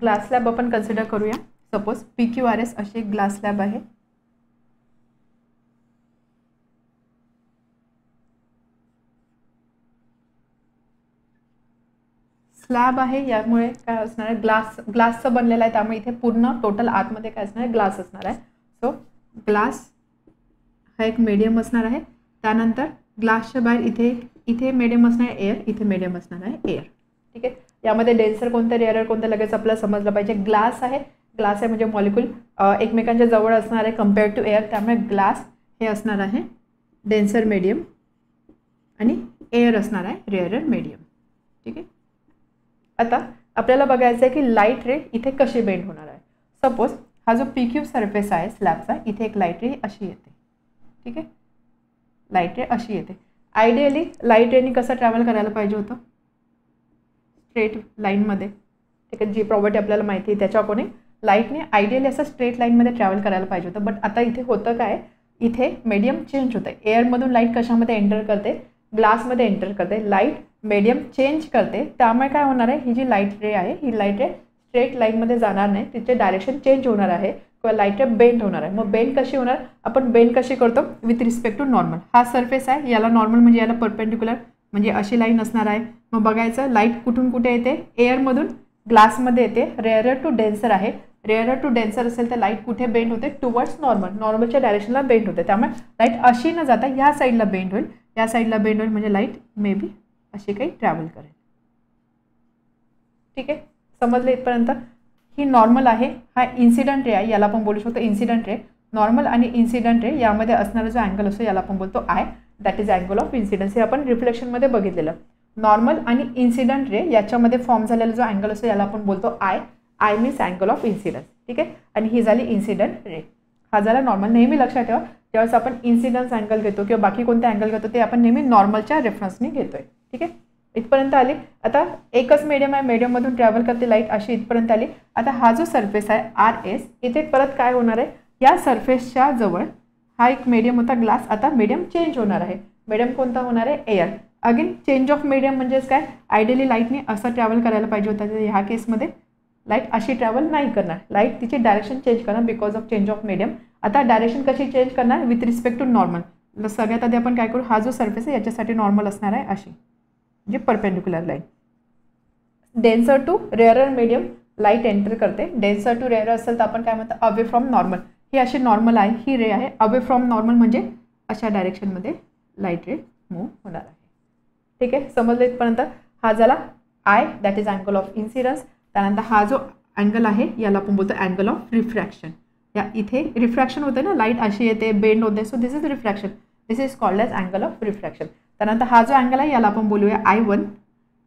Glass slab आपण consider करूया. Suppose PQRS अशी एक ग्लास स्लॅब आहे. स्लॅब आहे, यामुळे काय असणार आहे, ग्लासचं बनलेलं आहे, त्यामुळे इथे पूर्ण टोटल आतमध्ये काय असणार आहे, ग्लास असणार आहे. सो ग्लास हा एक मीडियम असणार आहे. त्यानंतर ग्लासच्या बाहेर इथे मीडियम असणार आहे एअर, इथे मीडियम असणार आहे एअर. ठीक आहे. यामध्ये डेन्सर कोणतं, रेअरर कोणतं लगेच आपल्याला समजलं पाहिजे. ग्लास आहे म्हणजे मॉलिक्यूल एकमेकांच्या जवळ असणार आहे कम्पेअर्ड टू एअर, त्यामुळे ग्लास हे असणार आहे डेन्सर मीडियम आणि एअर असणार आहे रेअरर मीडियम. ठीक आहे. आता आपल्याला बघायचं आहे की लाईट रे इथे कशी बेंड होणार आहे. सपोज हा जो PQ सरफेस आहे स्लॅबचा, इथे एक लाईट रे अशी येते. ठीक आहे. लाईट रे अशी येते. आयडियली लाईट रेनी कसं ट्रॅव्हल करायला पाहिजे होतं, स्ट्रेट लाईनमध्ये. ठीक आहे. जी प्रॉपर्टी आपल्याला माहिती आहे त्याच्या अकॉर्डिंग लाईटने आयडियली असं स्ट्रेट लाईनमध्ये ट्रॅव्हल करायला पाहिजे होतं. बट आता इथे होतं काय, इथे मीडियम चेंज होतं. एअरमधून लाईट कशामध्ये एंटर करते, ग्लासमध्ये एंटर करते. लाईट मीडियम चेंज करते, त्यामुळे काय होणार आहे, ही जी लाईट रे आहे ही लाईट रे स्ट्रेट लाईनमध्ये जाणार नाही, तिचे डायरेक्शन चेंज होणार आहे किंवा लाईट रे बेंड होणार आहे. मग बेंड कशी होणार, आपण बेंड कशी करतो, विथ रिस्पेक्ट टू नॉर्मल. हा सरफेस आहे, याला नॉर्मल म्हणजे याला परपेंडिक्युलर म्हणजे अशी लाईन असणार आहे. मग बघायचं लाईट कुठून कुठे येते, एअरमधून ग्लासमध्ये येते. रेअरर टू डेन्सर आहे, रेअरर टू डेन्सर असेल तर लाईट कुठे बेंड होते, टुवर्ड्स नॉर्मल, नॉर्मलच्या डायरेक्शनला बेंड होते. त्यामुळे लाईट अशी न जाता ह्या साईडला बेंड होईल, या साईडला बेंड होईल म्हणजे लाईट मे बी अशी काही ट्रॅव्हल करेल. ठीक आहे. समजले इथपर्यंत. ही नॉर्मल आहे, हा इन्सिडंट रे आहे, याला आपण बोलू शकतो इन्सिडंट रे. नॉर्मल आणि इन्सिडंट रे यामध्ये असणारा जो अँगल असतो याला आपण बोलतो I, that is angle of incidence. हे आपण रिफ्लेक्शनमध्ये बघितलेलं. नॉर्मल आणि इन्सिडंट रे याच्यामध्ये फॉर्म झालेला जो अँगल असतो याला आपण बोलतो I. I means angle of incidence. ठीक आहे. आणि ही झाली इन्सिडंट रे, हा झाला नॉर्मल. नेहमी लक्षात ठेवा, ज्यावेळेस आपण इन्सिडन्स अँगल घेतो किंवा बाकी कोणते अँगल घेतो ते आपण नेहमी नॉर्मलच्या रेफरन्सने घेतोय. ठीक आहे. इथपर्यंत आली. आता एकच मीडियम आहे, मीडियममधून ट्रॅव्हल करते लाईट, अशी इथपर्यंत आली. आता हा जो सरफेस आहे RS, इथे परत काय होणार आहे, या सरफेसच्या जवळ हा एक मीडियम होता ग्लास, आता मीडियम चेंज होणार आहे. मीडियम कोणता होणार आहे, air. Again change of medium म्हणजेच काय, आयडियली लाईटने असं ट्रॅव्हल करायला पाहिजे होतं, ह्या केसमध्ये लाईट अशी ट्रॅव्हल नाही करणार, लाईट तिची डायरेक्शन चेंज करणार because of change of medium. आता डायरेक्शन कशी चेंज करणार, विथ रिस्पेक्ट टू नॉर्मल. सगळ्यात आधी आपण काय करू, हा जो सरफेस आहे याच्यासाठी नॉर्मल असणार आहे अशी, म्हणजे perpendicular line. Denser to rarer medium light enter करते. डेन्सर टू रेअरर असेल तर आपण काय म्हणतो, अवे फ्रॉम नॉर्मल. ही अशी नॉर्मल आहे, ही रे आहे. अवे फ्रॉम नॉर्मल म्हणजे अशा डायरेक्शनमध्ये लाईट रे मूव्ह होणार आहे. ठीक आहे. समजलं इथपर्यंत. हा झाला I, that is angle of incidence. त्यानंतर हा जो अँगल आहे याला आपण बोलतो अँगल ऑफ रिफ्रॅक्शन. या इथे रिफ्रॅक्शन होते ना, लाईट अशी येते, बेंड होते, so this is refraction. This is called as angle of refraction. त्यानंतर हा जो अँगल आहे याला आपण बोलूया I1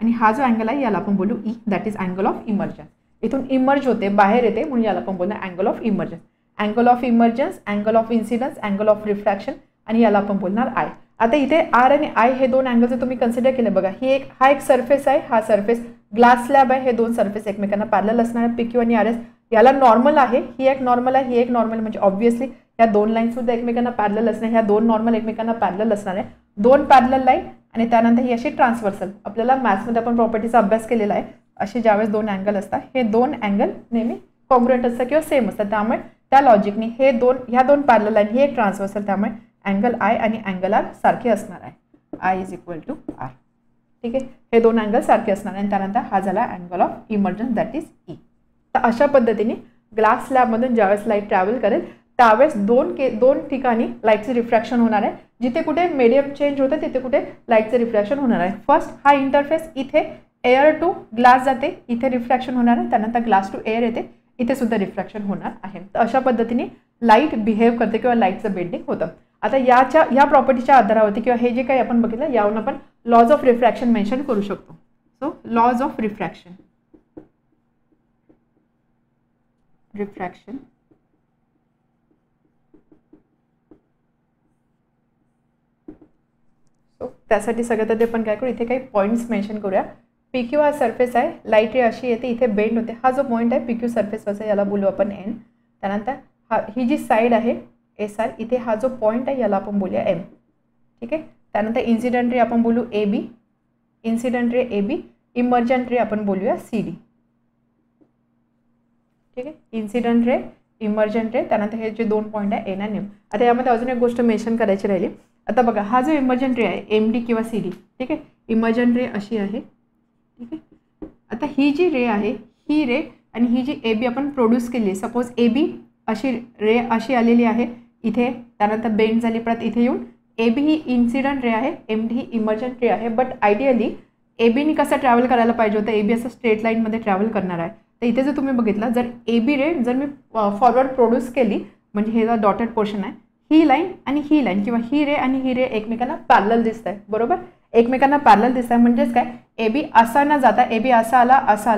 आणि हा जो अँगल आहे याला आपण बोलू E, that is angle of emergence. इथून इमर्ज होते, बाहेर येते, म्हणून याला आपण बोलणार angle of emergence. Angle of emergence, angle of incidence, angle of refraction आणि याला आपण बोलणार I. आता इथे R आणि I हे दोन अँगल जर तुम्ही कन्सिडर केले, बघा हा एक सरफेस आहे, हा सरफेस ग्लास स्लॅब आहे. हे दोन सरफेस एकमेकांना पॅरलल असणार आहे, PQ आणि RS. याला नॉर्मल आहे, ही एक नॉर्मल आहे, ही एक नॉर्मल, म्हणजे ऑब्व्हियसली या दोन लाईन सुद्धा एकमेकांना पॅरलल असणार, ह्या दोन नॉर्मल एकमेकांना पॅरलल असणार आहे. दोन पॅरलल लाईन आणि त्यानंतर ही अशी ट्रान्सव्हर्सल. आपल्याला मॅथ्समध्ये आपण प्रॉपर्टीचा अभ्यास केलेला आहे. असे ज्यावेळेस दोन अँगल असतात, हे दोन अँगल नेहमी कॉन्ग्रुएंट असतात किंवा सेम असतात, त्यामुळे त्या लॉजिकने ह्या दोन पॅरलल लाईन, ही एक ट्रान्सव्हर्सल, त्यामुळे अँगल I आणि अँगल R सारखे असणार आहे. I is equal to R. ठीक आहे. हे दोन अँगल सारखे असणार आणि त्यानंतर हा झाला angle of emergence, that is E. तर अशा पद्धतीने ग्लास स्लॅबमधून ज्यावेळेस लाईट ट्रॅव्हल करेल त्यावेळेस दोन ठिकाणी लाईटचे रिफ्रॅक्शन होणार आहे. जिथे कुठे मीडियम चेंज होतं तिथे कुठे लाईटचे रिफ्रॅक्शन होणार आहे. फर्स्ट हा इंटरफेस इथे एअर टू ग्लास जाते, इथे रिफ्रॅक्शन होणार आहे. त्यानंतर ग्लास टू एअर येते, इथे सुद्धा रिफ्रॅक्शन होणार आहे. तर अशा पद्धतीने लाईट बिहेव करते किंवा लाईटचं बेंडिंग होतं. आता या प्रॉपर्टीच्या आधारावरती किंवा हे जे काही आपण बघितलं यावरून आपण लॉज ऑफ रिफ्रॅक्शन मेन्शन करू शकतो. सो लॉज ऑफ रिफ्रॅक्शन त्यासाठी सगळ्यात आधी आपण काय करू, इथे काही पॉईंट्स मेन्शन करूया. PQ हा सरफेस आहे, लाईट रे अशी येते, इथे बेंड होते. हा जो पॉईंट आहे PQ सरफेसवरचा याला बोलू आपण N. त्यानंतर ही जी साईड आहे SR, इथे हा जो पॉईंट आहे याला आपण बोलूया M. ठीक आहे. त्यानंतर इन्सिडंट रे आपण बोलू AB, incident ray AB, emergent रे आपण बोलूया CD. ठीक आहे, इन्सिडंट रे, इमर्जंट रे, त्यानंतर हे जे 2 पॉईंट आहे एन आणि एम. आता यामध्ये अजून एक गोष्ट मेन्शन करायची राहिली. आता बघा हा जो इमर्जंट रे आहे एम डी किंवा सी डी, ठीक आहे, इमर्जंट रे अशी आहे, ठीक आहे. आता ही जी रे आहे ही रे आणि ही जी ए बी आपण प्रोड्यूस केली, सपोज ए बी अशी रे अशी आलेली आहे इथे, त्यानंतर बेंड झाली परत इथे येऊन, A B he incident ray आहे, एम डी ही इमर्जंट रे आहे. बट आयडियली ए बीनी कसं ट्रॅव्हल करायला पाहिजे होतं, ए बी असं स्ट्रेट लाईनमध्ये ट्रॅव्हल करणार आहे. तर इथे जर तुम्ही बघितलं, जर ए बी रे जर मी फॉरवर्ड प्रोड्यूस केली, म्हणजे हे जो डॉटेड पोर्शन आहे, ही लाईन आणि ही लाईन किंवा ही रे आणि ही रे एकमेकांना पॅरलल दिसत आहे, बरोबर, एकमेकांना पॅरलल दिसत आहे. म्हणजेच काय, ए बी असा न जाता ए बी असा आला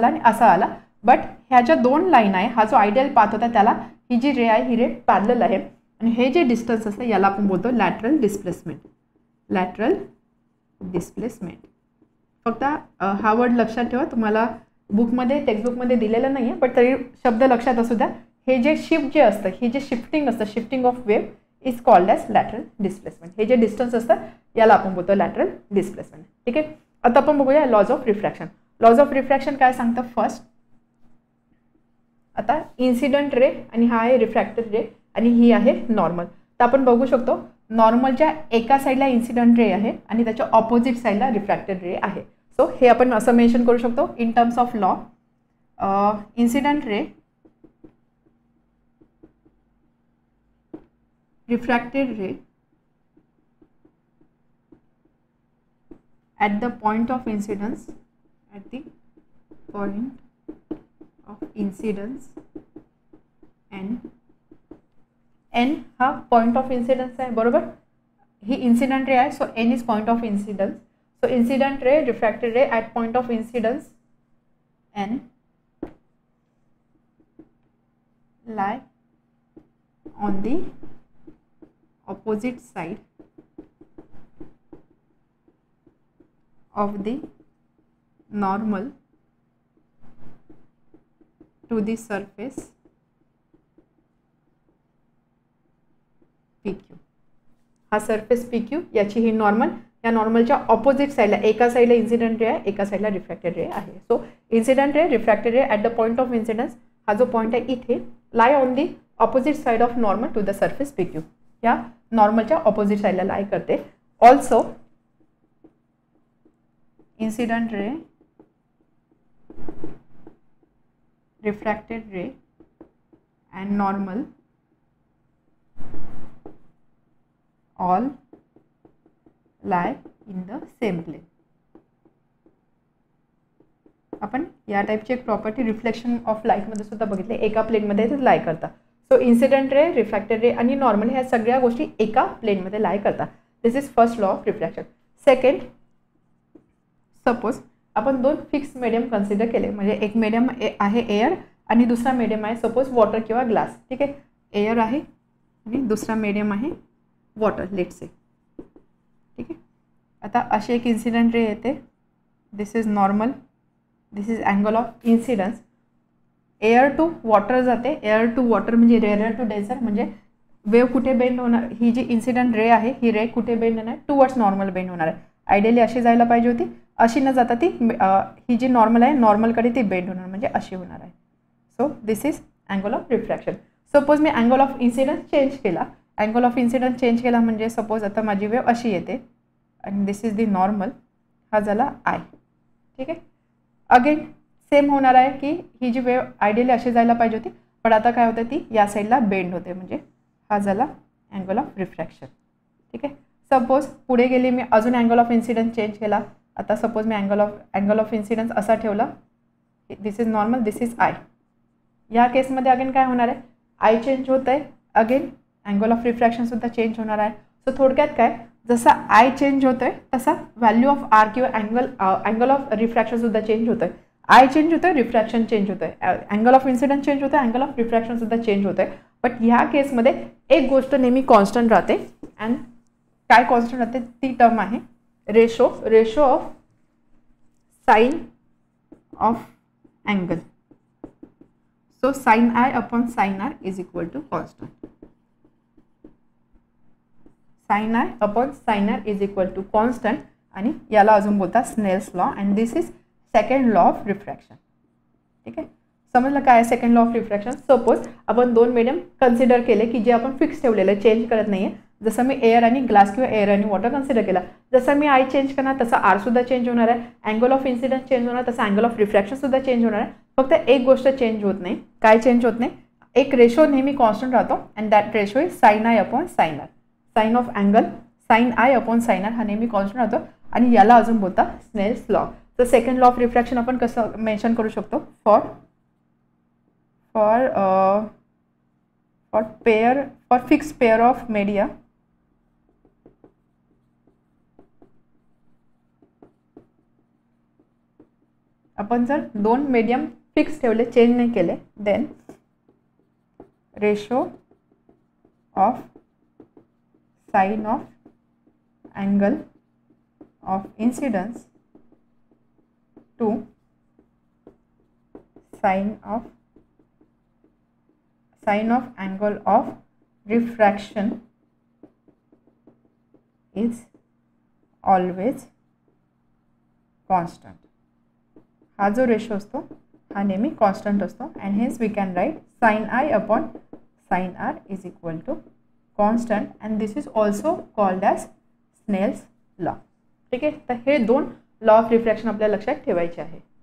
आणि असा आला. बट ह्या ज्या 2 लाईन आहे, हा जो आयडियल पाथ होता त्याला ही जी रे आहे ही रे पॅरलल आहे. आणि हे जे डिस्टन्स असतं याला आपण बोलतो लॅटरल डिस्प्लेसमेंट. Lateral displacement. फक्त हा वर्ड लक्षात ठेवा, तुम्हाला बुकमध्ये टेक्स्टबुकमध्ये दिलेलं नाही आहे, बट तरी शब्द लक्षात असू द्या. हे जे शिफ्ट जे असतं, हे जे शिफ्टिंग असतं, shifting of wave is called as lateral displacement. हे जे डिस्टन्स असतं याला आपण बोलतो लॅटरल डिस्प्लेसमेंट. ठीक आहे, आता आपण बघूया laws of refraction. Laws of refraction काय सांगतं फर्स्ट. आता इन्सिडंट रे आणि हा आहे रिफ्रॅक्टेड रे आणि ही आहे नॉर्मल. तर आपण बघू शकतो नॉर्मलच्या एका साईडला इन्सिडंट रे आहे आणि त्याच्या ऑपोजिट साईडला रिफ्रॅक्टेड रे आहे. सो हे आपण असं मेन्शन करू शकतो in terms of law. Incident ray, refracted ray at the point of incidence, at the point of incidence n हा पॉइंट ऑफ इन्सिडन्स आहे, बरोबर, ही इन्सिडंट रे आहे. So n is point of incidence. So incident ray, refracted ray at point of incidence n lie on the opposite side of the normal to the surface PQ. हा surface PQ याची ही normal, या नॉर्मलच्या opposite साईडला, एका साईडला incident ray आहे, एका साईडला रिफ्रॅक्टेड रे आहे. So incident ray, refracted ray at the point of incidence, हा जो पॉइंट आहे इथे, lie on the opposite side of normal to the surface PQ, या नॉर्मलच्या ऑपोजिट साईडला लाई करते. Also incident ray, refracted ray and normal all lie in the same plane. आपण या टाइपची एक प्रॉपर्टी रिफ्लेक्शन ऑफ लाईट मध्ये सुद्धा बघितले, एका प्लेन मध्ये ते लाई करतात. सो इन्सिडेंट रे, रिफ्रॅक्टेड रे आणि नॉर्मल ह्या सगळ्या गोष्टी एका प्लेन मध्ये लाई करतात. This is first law of refraction. Second, suppose आपण 2 फिक्स मीडियम कन्सिडर केले, म्हणजे एक मीडियम आहे एअर आणि दुसरा मीडियम आहे सपोज वॉटर किंवा ग्लास. ठीक आहे, एअर आहे आणि दुसरा मीडियम आहे वॉटर, लेट्स से. ठीक आहे, आता अशी एक इन्सिडंट रे येते. This is normal, this is angle of incidence. Air to water जाते, एअर टू वॉटर म्हणजे रेअर टू डेन्सर, म्हणजे वेव कुठे बेंड होणार, ही जी इन्सिडंट रे आहे ही रे कुठे बेंड होणार, टुवर्ड्स नॉर्मल बेंड होणार आहे. आयडियली अशी जायला पाहिजे होती, अशी न जाता ती ही जी नॉर्मल आहे नॉर्मलकडे ती बेंड होणार, म्हणजे अशी होणार आहे. So this is angle of refraction. Suppose मी अँगल ऑफ इन्सिडन्स चेंज केला, अँगल ऑफ इन्सिडन्स चेंज केला म्हणजे सपोज आता माझी वेव अशी येते आणि दिस इज दी नॉर्मल, हा झाला आय. ठीक आहे, अगेन सेम होणार आहे की ही जी वेव आयडियली अशी जायला पाहिजे होती, पण आता काय होतं ती या साईडला बेंड होते, म्हणजे हा झाला अँगल ऑफ रिफ्रॅक्शन. ठीक आहे, सपोज पुढे गेली मी अजून अँगल ऑफ इन्सिडन्स चेंज केला. आता सपोज मी अँगल ऑफ इन्सिडन्स असा ठेवला, this is normal, this is I. या केसमध्ये अगेन काय होणार आहे, आय चेंज होत आहे, अगेन अँगल ऑफ रिफ्रॅक्शनसुद्धा चेंज होणार आहे. सो थोडक्यात काय, जसा आय चेंज होतो आहे तसा व्हॅल्यू ऑफ आर किंवा अँगल ऑफ रिफ्रॅक्शनसुद्धा चेंज होतं आहे. आय चेंज होतं आहे, रिफ्रॅक्शन चेंज होतं आहे, अँगल ऑफ इन्सिडन्स चेंज होतं आहे, अँगल ऑफ रिफ्रॅक्शनसुद्धा चेंज होतं आहे. बट ह्या केसमध्ये एक गोष्ट नेहमी कॉन्स्टंट राहते, अँड काय कॉन्स्टंट राहते ती टर्म आहे ratio of sine of angle. So sine I upon sine R is equal to constant. Sine I upon sine R is equal to constant, आणि याला अजून बोलतात Snell's law, and this is second law of refraction. ठीक आहे, समजलं काय second law of refraction. Suppose आपण दोन मीडियम कन्सिडर केले की जे आपण फिक्स ठेवलेलं चेंज करत नाही आहे. जसं मी एअर आणि ग्लास किंवा एअर आणि वॉटर कन्सिडर केला, जसं मी आय चेंज करणार तसं आर सुद्धा चेंज होणार आहे. अँगल ऑफ इन्सिडन्स चेंज होणार तसं अँगल ऑफ रिफ्रॅक्शन सुद्धा चेंज होणार आहे. फक्त एक गोष्ट चेंज होत नाही. काय चेंज होत नाही? एक रेशो नेहमी कॉन्स्टंट राहतो and that ratio is sine I upon sine R. Sine of angle sine I upon sine R हा नेहमी कॉन्स्टंट राहतो आणि याला अजून बोलता स्नेल्स लॉ. तर सेकंड लॉ ऑफ रिफ्रॅक्शन आपण कसं मेन्शन करू शकतो? For fix pair of media आपण जर दोन मीडियम फिक्स ठेवले, चेंज नाही केले, then ratio of sine of angle of incidence to sine of angle of refraction is always constant. हा जो रेशो असतो हा नेहमी कॉन्स्टंट असतो and hence we can write sine I upon sine R is equal to constant and this is also called as Snell's law. ठीक आहे. तर हे दोन लॉ ऑफ रिफ्रॅक्शन आपल्या लक्षात ठेवायचे आहे.